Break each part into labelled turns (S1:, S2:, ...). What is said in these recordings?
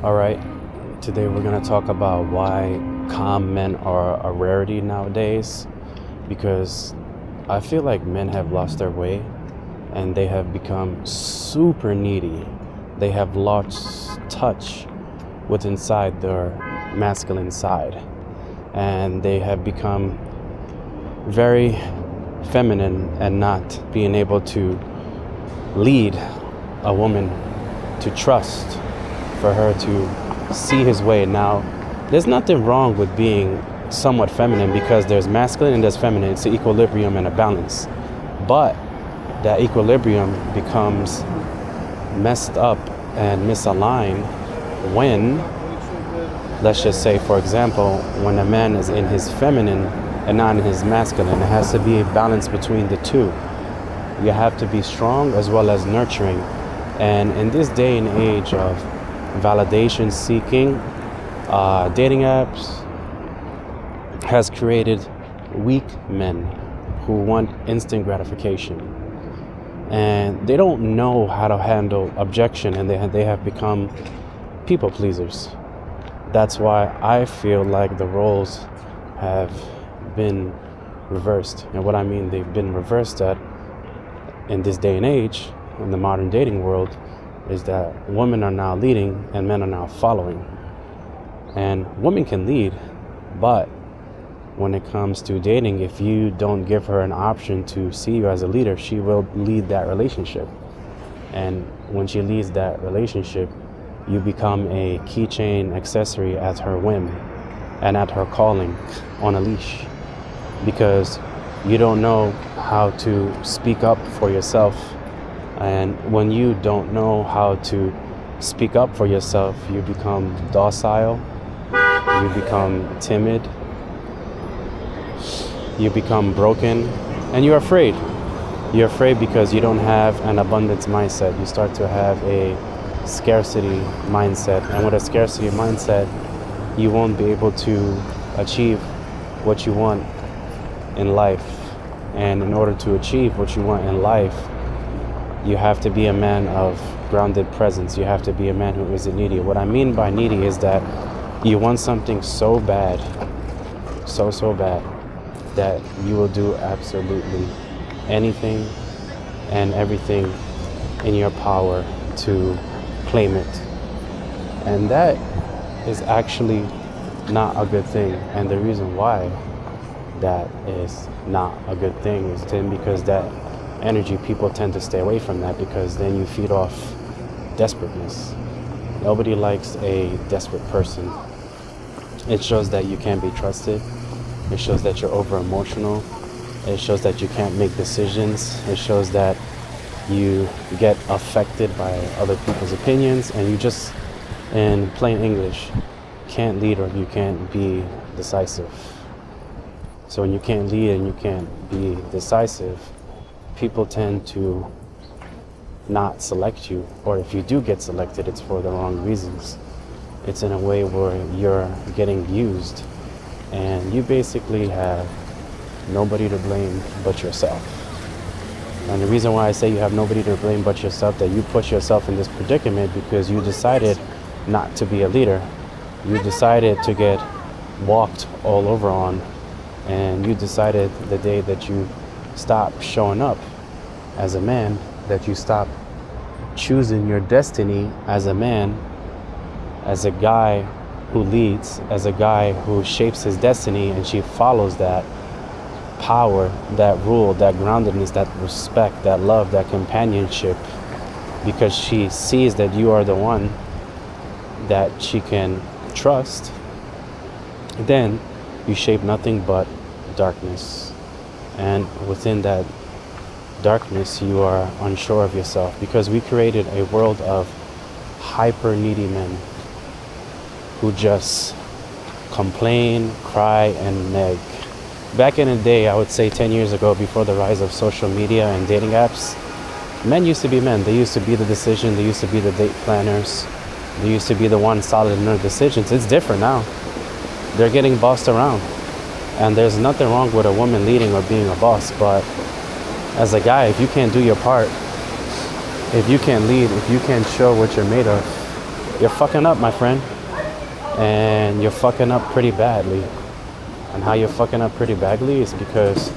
S1: All right, today we're going to talk about why calm men are a rarity nowadays, because I feel like men have lost their way and they have become super needy. They have lost touch with inside their masculine side, and they have become very feminine and not being able to lead a woman to trust, for her to see his way. Now, there's nothing wrong with being somewhat feminine, because there's masculine and there's feminine. It's an equilibrium and a balance. But that equilibrium becomes messed up and misaligned when, let's just say, for example, when a man is in his feminine and not in his masculine. It has to be a balance between the two. You have to be strong as well as nurturing. And in this day and age of validation seeking, dating apps has created weak men who want instant gratification, and they don't know how to handle objection, and they have become people pleasers. That's why I feel like the roles have been reversed. And what I mean they've been reversed at in this day and age, in the modern dating world, is that women are now leading and men are now following. And women can lead, but when it comes to dating, if you don't give her an option to see you as a leader, she will lead that relationship. And when she leads that relationship, you become a keychain accessory at her whim and at her calling on a leash, because you don't know how to speak up for yourself. And when you don't know how to speak up for yourself, you become docile, you become timid, you become broken, and you're afraid. You're afraid because you don't have an abundance mindset. You start to have a scarcity mindset. And with a scarcity mindset, you won't be able to achieve what you want in life. And in order to achieve what you want in life, you have to be a man of grounded presence. You have to be a man who isn't needy. What I mean by needy is that you want something so bad, so bad, that you will do absolutely anything and everything in your power to claim it. And that is actually not a good thing. And the reason why that is not a good thing is then because that energy, people tend to stay away from that, because then you feed off desperateness. Nobody likes a desperate person. It shows that you can't be trusted. It shows that you're over emotional. It shows that you can't make decisions. It shows that you get affected by other people's opinions, and you just, in plain English, can't lead or you can't be decisive. So when you can't lead and you can't be decisive, people tend to not select you, or if you do get selected, it's for the wrong reasons. It's in a way where you're getting used, and you basically have nobody to blame but yourself. And the reason why I say you have nobody to blame but yourself, that you put yourself in this predicament because you decided not to be a leader. You decided to get walked all over on, and you decided the day that you stop showing up as a man, that you stop choosing your destiny as a man, as a guy who leads, as a guy who shapes his destiny, and she follows that power, that rule, that groundedness, that respect, that love, that companionship, because she sees that you are the one that she can trust. Then you shape nothing but darkness. And within that darkness, you are unsure of yourself, because we created a world of hyper needy men who just complain, cry, and nag. Back in the day, I would say 10 years ago, before the rise of social media and dating apps, men used to be men. They used to be the decision. They used to be the date planners. They used to be the one solid in their decisions. It's different now. They're getting bossed around. And there's nothing wrong with a woman leading or being a boss, but as a guy, if you can't do your part, if you can't lead, if you can't show what you're made of, you're fucking up, my friend. And you're fucking up pretty badly. And how you're fucking up pretty badly is because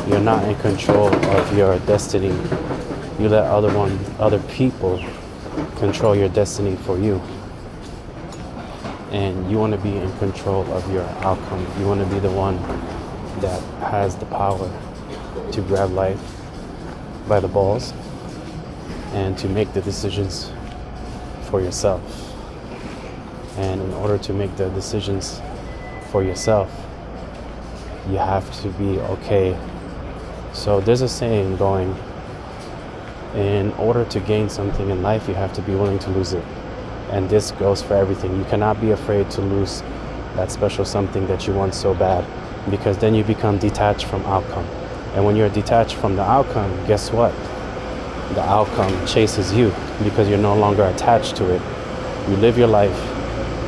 S1: you're not in control of your destiny. You let other people control your destiny for you. And you want to be in control of your outcome. You want to be the one that has the power to grab life by the balls and to make the decisions for yourself. And in order to make the decisions for yourself, you have to be okay. So there's a saying going, in order to gain something in life, you have to be willing to lose it. And this goes for everything. You cannot be afraid to lose that special something that you want so bad, because then you become detached from outcome. And when you're detached from the outcome, guess what? The outcome chases you because you're no longer attached to it. You live your life,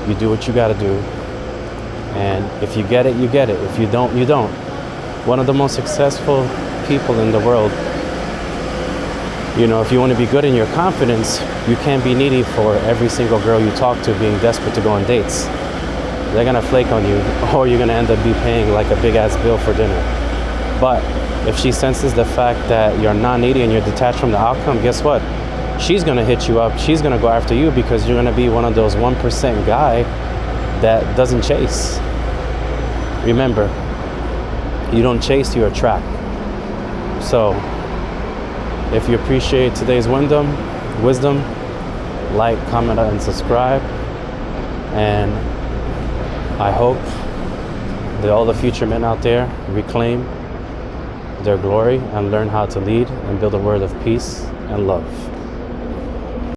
S1: you do what you gotta do, and if you get it, you get it. If you don't, you don't. One of the most successful people in the world, you know, if you want to be good in your confidence, you can't be needy for every single girl you talk to being desperate to go on dates. They're gonna flake on you, or you're gonna end up be paying like a big ass bill for dinner. But if she senses the fact that you're not needy and you're detached from the outcome, guess what? She's gonna hit you up. She's gonna go after you because you're gonna be one of those 1% guy that doesn't chase. Remember, you don't chase, you attract. So if you appreciate today's wisdom, like, comment, and subscribe. And I hope that all the future men out there reclaim their glory and learn how to lead and build a world of peace and love.